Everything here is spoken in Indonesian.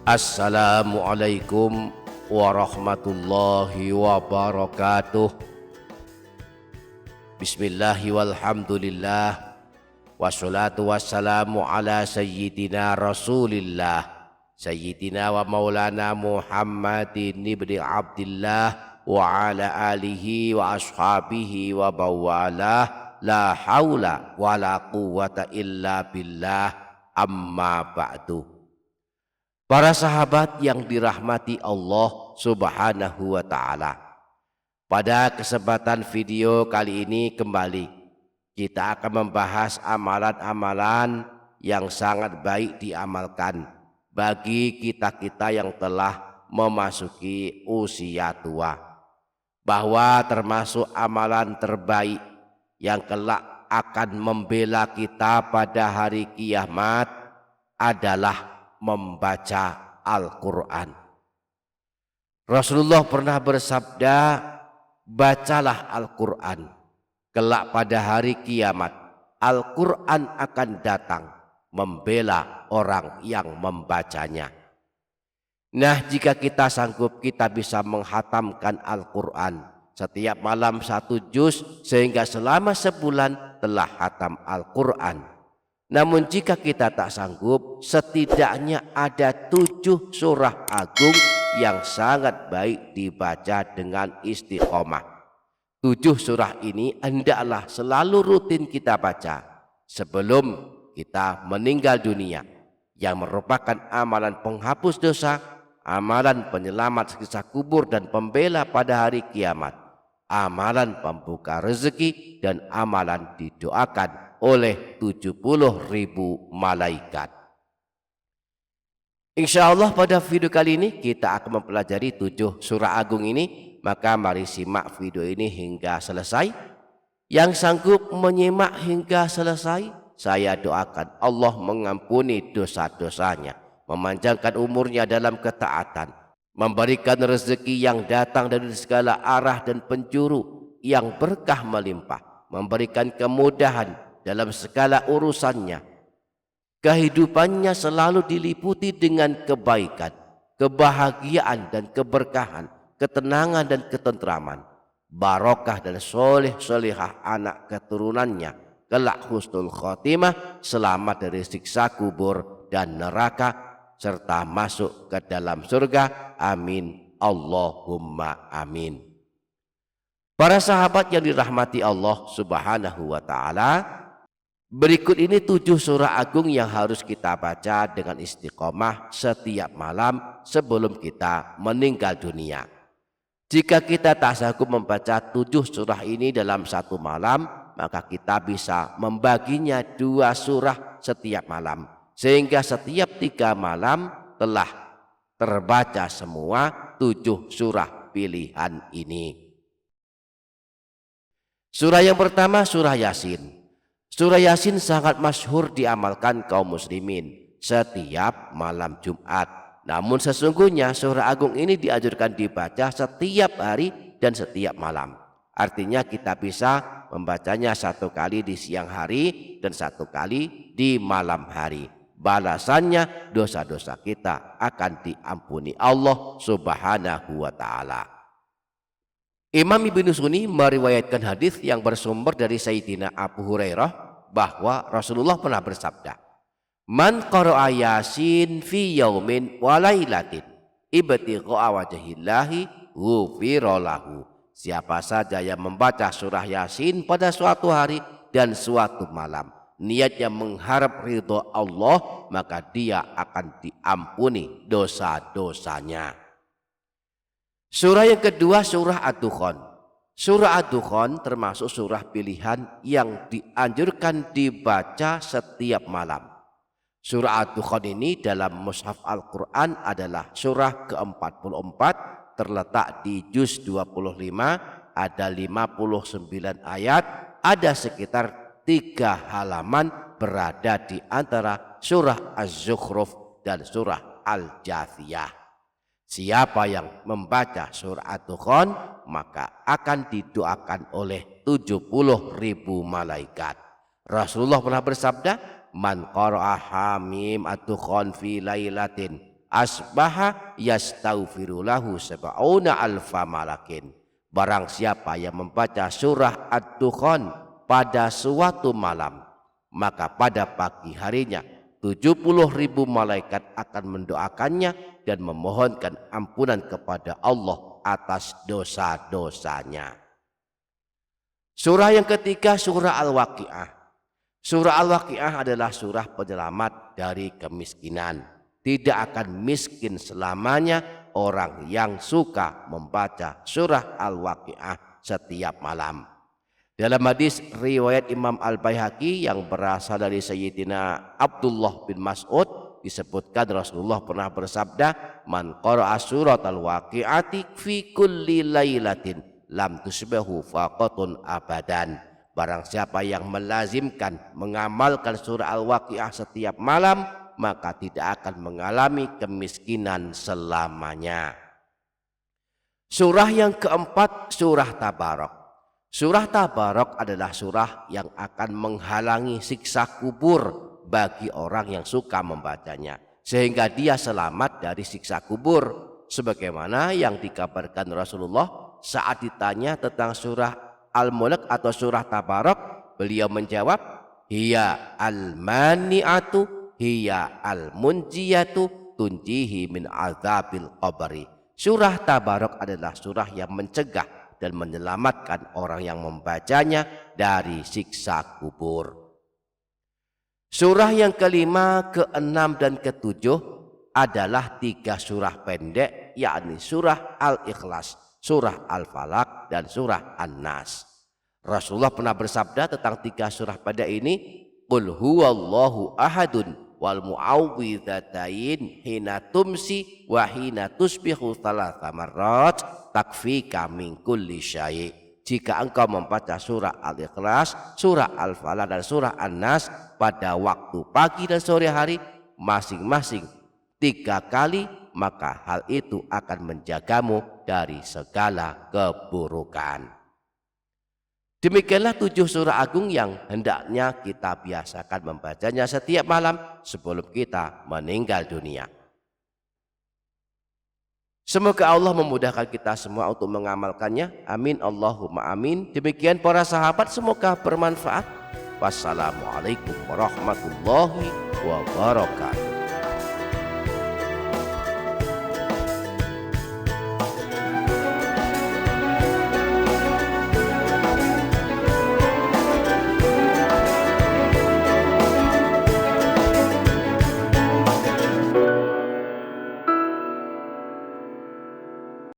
Assalamualaikum warahmatullahi wabarakatuh. Bismillahi walhamdulillah, wassalatu wassalamu ala sayyidina rasulillah, sayyidina wa maulana Muhammadin ibni Abdillah wa ala alihi wa ashabihi wa bawalah. La haula wa la quwata illa billah, amma ba'du. Para sahabat yang dirahmati Allah Subhanahu wa ta'ala, pada kesempatan video kali ini kembali kita akan membahas amalan-amalan yang sangat baik diamalkan bagi kita-kita yang telah memasuki usia tua, bahwa termasuk amalan terbaik yang kelak akan membela kita pada hari kiamat adalah membaca Al-Quran. Rasulullah pernah bersabda, bacalah Al-Quran, kelak pada hari kiamat Al-Quran akan datang membela orang yang membacanya. Nah, jika kita sanggup, kita bisa menghatamkan Al-Quran setiap malam 1 juz, sehingga selama sebulan telah hatam Al-Quran. Namun jika kita tak sanggup, setidaknya ada 7 surah agung yang sangat baik dibaca dengan istiqomah. 7 surah ini hendaklah selalu rutin kita baca sebelum kita meninggal dunia, yang merupakan amalan penghapus dosa, amalan penyelamat siksa kubur dan pembela pada hari kiamat, amalan pembuka rezeki, dan amalan didoakan oleh 70.000 malaikat. Insya Allah pada video kali ini kita akan mempelajari 7 surah agung ini. Maka mari simak video ini hingga selesai. Yang sanggup menyimak hingga selesai, saya doakan Allah mengampuni dosa-dosanya, memanjangkan umurnya dalam ketaatan, memberikan rezeki yang datang dari segala arah dan penjuru, yang berkah melimpah, memberikan kemudahan dalam segala urusannya. Kehidupannya selalu diliputi dengan kebaikan, kebahagiaan dan keberkahan, ketenangan dan ketentraman, barokah dan soleh-solehah anak keturunannya, kelak husnul khotimah, selamat dari siksa kubur dan neraka, serta masuk ke dalam surga. Amin Allahumma amin. Para sahabat yang dirahmati Allah Subhanahu wa ta'ala, berikut ini 7 surah agung yang harus kita baca dengan istiqomah setiap malam sebelum kita meninggal dunia. Jika kita tak sanggup membaca 7 surah ini dalam 1 malam, maka kita bisa membaginya 2 surah setiap malam, sehingga setiap 3 malam telah terbaca semua 7 surah pilihan ini. Surah yang pertama, surah Yasin. Surah Yasin sangat masyhur diamalkan kaum muslimin setiap malam Jumat. Namun sesungguhnya surah agung ini dianjurkan dibaca setiap hari dan setiap malam. Artinya kita bisa membacanya 1 kali di siang hari dan 1 kali di malam hari. Balasannya dosa-dosa kita akan diampuni Allah Subhanahu wa ta'ala. Imam Ibnu Sunni meriwayatkan hadis yang bersumber dari Sayyidina Abu Hurairah bahwa Rasulullah pernah bersabda, man qara'a Yasin fi yaumin wa lailatin ibtigha'a wajhillahi ghufira lahu. Siapa saja yang membaca surah Yasin pada suatu hari dan suatu malam, niatnya mengharap ridho Allah, maka dia akan diampuni dosa-dosanya. Surah yang kedua, surah Ad-Dukhan. Surah Ad-Dukhan termasuk surah pilihan yang dianjurkan dibaca setiap malam. Surah Ad-Dukhan ini dalam mushaf Al-Quran adalah surah ke-44, terletak di juz 25, ada 59 ayat, ada sekitar 3 halaman berada di antara surah Az-Zukhruf dan surah Al-Jathiyah. Siapa yang membaca surah Ad-Dukhan maka akan didoakan oleh 70.000 malaikat. Rasulullah pernah bersabda, man qara'a hamim Ad-Dukhan fi lailatin asbaha yastaghfiru lahu sab'una alfa malakin. Barang siapa yang membaca surah Ad-Dukhan pada suatu malam, maka pada pagi harinya 70.000 malaikat akan mendoakannya dan memohonkan ampunan kepada Allah atas dosa-dosanya. Surah yang ketiga, surah Al-Waqi'ah. Surah Al-Waqi'ah adalah surah penyelamat dari kemiskinan. Tidak akan miskin selamanya orang yang suka membaca surah Al-Waqi'ah setiap malam. Dalam hadis riwayat Imam Al-Baihaqi yang berasal dari Sayyidina Abdullah bin Mas'ud, disebutkan Rasulullah pernah bersabda, "Man qara'a surat al-waqi'ati fi kulli lailatin lam tusbahu faqatun abadan." Barang siapa yang melazimkan mengamalkan surah Al-Waqi'ah setiap malam, maka tidak akan mengalami kemiskinan selamanya. Surah yang keempat, surah Tabarok. Surah Tabarok adalah surah yang akan menghalangi siksa kubur bagi orang yang suka membacanya, sehingga dia selamat dari siksa kubur, sebagaimana yang dikabarkan Rasulullah saat ditanya tentang surah Al-Mulk atau surah Tabarok. Beliau menjawab, hiya al-mani'atu hiya al-munjiyatu tunjihi min azabil qabri. Surah Tabarok adalah surah yang mencegah dan menyelamatkan orang yang membacanya dari siksa kubur. Surah yang kelima, keenam dan ketujuh adalah 3 surah pendek, yakni surah Al-Ikhlas, surah Al-Falaq dan surah An-Nas. Rasulullah pernah bersabda tentang 3 surah pendek ini, qul huwallahu ahadun wal mu'awwidzatain hina tumsi wa hina tusbihu thalatha marrat takfika min kulli syai'. Jika engkau membaca surah Al-Ikhlas, surah Al-Falaq dan surah An-Nas pada waktu pagi dan sore hari masing-masing 3 kali, maka hal itu akan menjagamu dari segala keburukan. Demikianlah 7 surah agung yang hendaknya kita biasakan membacanya setiap malam sebelum kita meninggal dunia. Semoga Allah memudahkan kita semua untuk mengamalkannya. Amin Allahumma amin. Demikian para sahabat, semoga bermanfaat. Wassalamualaikum warahmatullahi wabarakatuh.